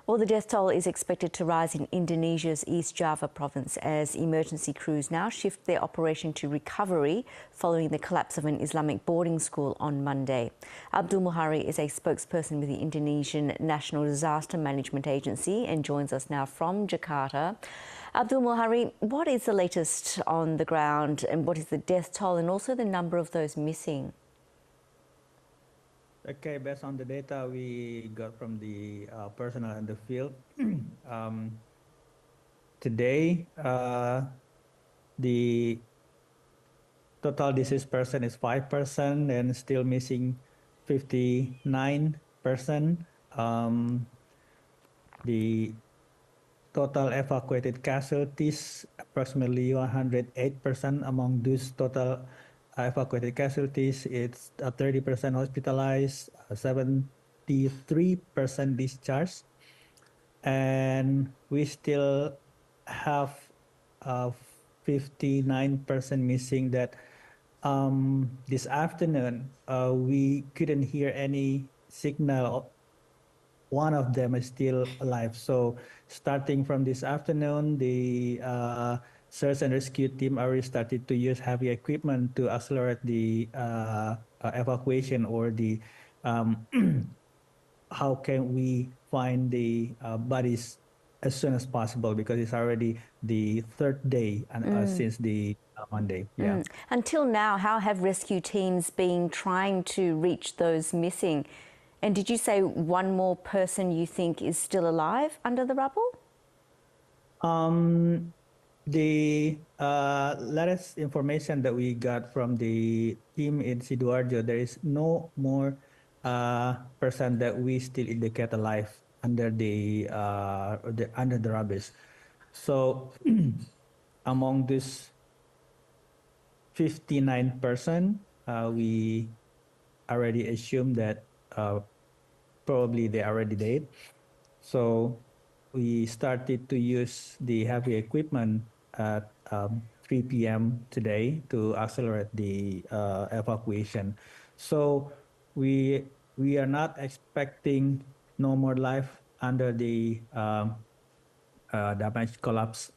Well, the death toll is expected to rise in Indonesia's East Java province as emergency crews now shift their operation to recovery following the collapse of an Islamic boarding school on Monday. Abdul Muhari is a spokesperson with the Indonesian National Disaster Management Agency and joins us now from Jakarta. Abdul Muhari, what is the latest on the ground and what is the death toll and also the number of those missing? Okay, based on the data we got from the personnel in the field, today the total deceased person is 5% and still missing 59%. The total evacuated casualties, approximately 108% among those total evacuated casualties. It's 30% hospitalized, 73% discharged, and we still have 59% missing. That this afternoon we couldn't hear any signal one of them is still alive. So starting from this afternoon, the search and rescue team already started to use heavy equipment to accelerate the evacuation or the how can we find the bodies as soon as possible, because it's already the third day since the Monday. Yeah. Until now, how have rescue teams been trying to reach those missing? And did you say one more person you think is still alive under the rubble? The latest information that we got from the team in Sidoarjo, there is no more person that we still indicate alive under the rubbish. So among this 59%, we already assume that probably they already dead. So we started to use the heavy equipment at 3 p.m. today to accelerate the evacuation. So we are not expecting no more life under the damaged collapse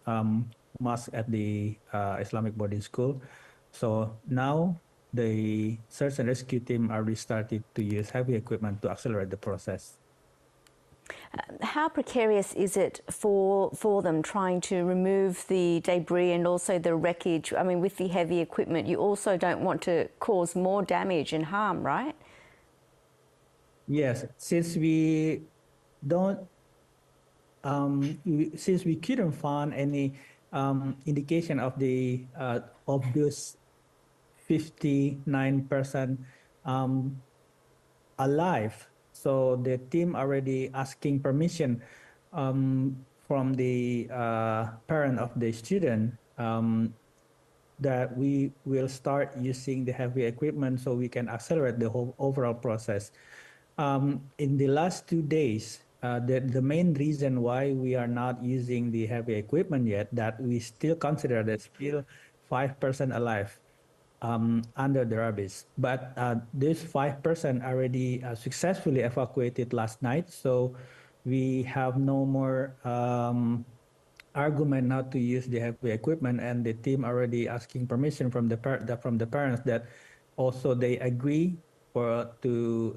mosque at the Islamic boarding school. So now the search and rescue team already started to use heavy equipment to accelerate the process. How precarious is it for them trying to remove the debris and also the wreckage? I mean, with the heavy equipment, you also don't want to cause more damage and harm, right? Yes, since we don't, since we couldn't find any indication of the obvious 59% alive. So the team already asking permission from the parent of the student that we will start using the heavy equipment so we can accelerate the whole overall process. In the last 2 days, the main reason why we are not using the heavy equipment yet, that we still consider that still 5% alive under the rubbish. But this 5% already successfully evacuated last night. So we have no more argument not to use the heavy equipment, and the team already asking permission from the parents that also they agree with the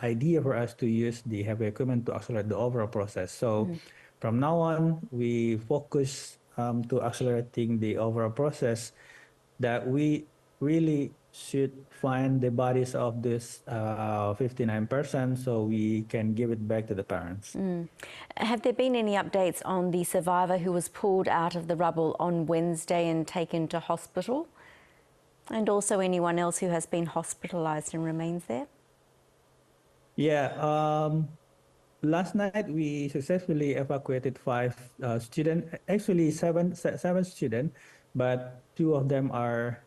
idea for us to use the heavy equipment to accelerate the overall process. So from now on, we focus to accelerating the overall process, that we really should find the bodies of this 59% so we can give it back to the parents. Have there been any updates on the survivor who was pulled out of the rubble on Wednesday and taken to hospital? And also anyone else who has been hospitalized and remains there? Yeah, last night we successfully evacuated 5 students, actually seven students, but 2 of them are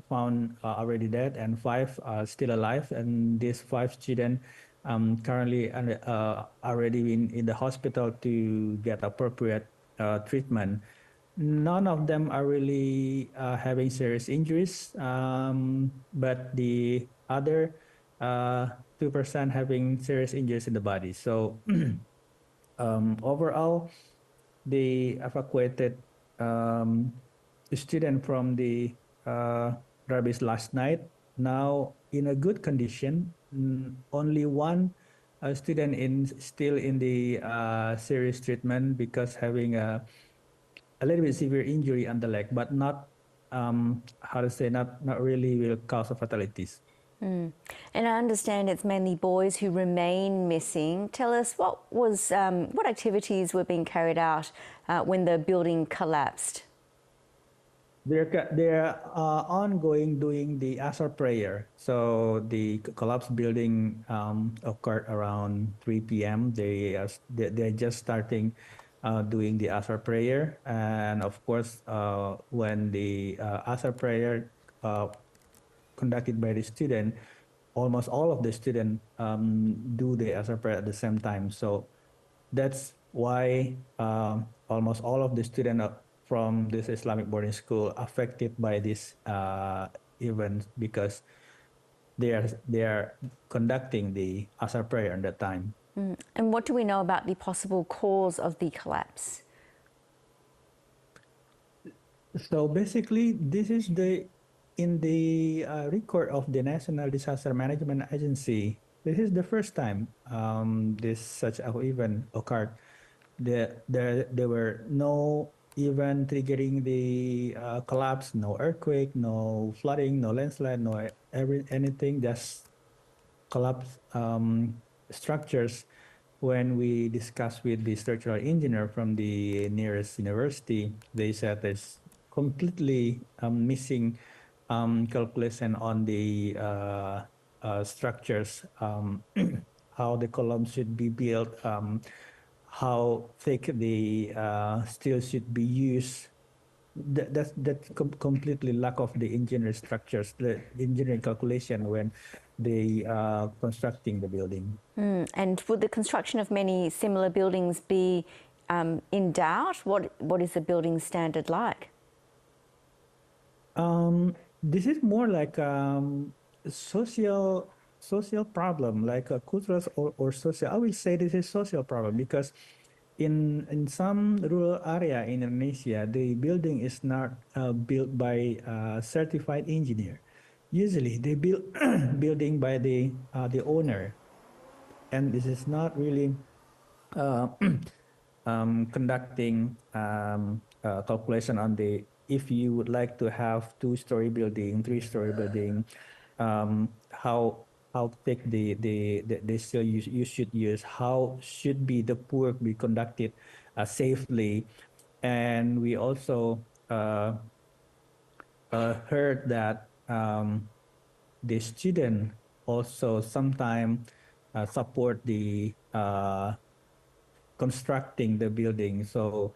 found already dead and 5 are still alive. And these 5 students currently already in the hospital to get appropriate treatment. None of them are really having serious injuries, but the other 2% having serious injuries in the body. So overall, they evacuated the student from the rubbish last night. Now in a good condition. Only one student still in the serious treatment because having a little bit severe injury on the leg, but not how to say, not really will cause of fatalities. And I understand it's mainly boys who remain missing. Tell us what activities were being carried out when the building collapsed? They're ongoing doing the Asar prayer. So the collapsed building occurred around 3 p.m. They're just starting doing the Asar prayer, and of course, when the Asar prayer conducted by the student, almost all of the students do the Asar prayer at the same time. So that's why almost all of the students from this Islamic boarding school affected by this event because they are conducting the Asar prayer at that time. And what do we know about the possible cause of the collapse? So basically, this is in the record of the National Disaster Management Agency. This is the first time this such an event occurred. There were no event triggering the collapse, no earthquake, no flooding, no landslide, no anything. Just collapse structures. When we discussed with the structural engineer from the nearest university, they said there's completely missing calculation on the structures, how the columns should be built, how thick the steel should be used. That's completely lack of the engineering structures, the engineering calculation when they constructing the building. And would the construction of many similar buildings be in doubt? What is the building standard like? This is more like social problem, like a cultural or social. I will say this is social problem because in some rural area in Indonesia, the building is not built by a certified engineer. Usually, they build building by the owner, and this is not really uh, conducting calculation on the if you would like to have two-story building, three-story building, how thick the steel you should use, how should be the work be conducted safely, and we also heard that the student also sometimes support the constructing the building. So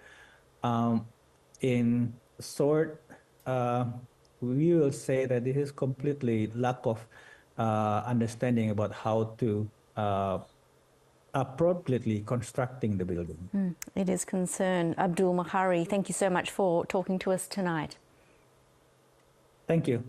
in short, we will say that this is completely lack of understanding about how to appropriately constructing the building. It is concern. Abdul Muhari, thank you so much for talking to us tonight. Thank you.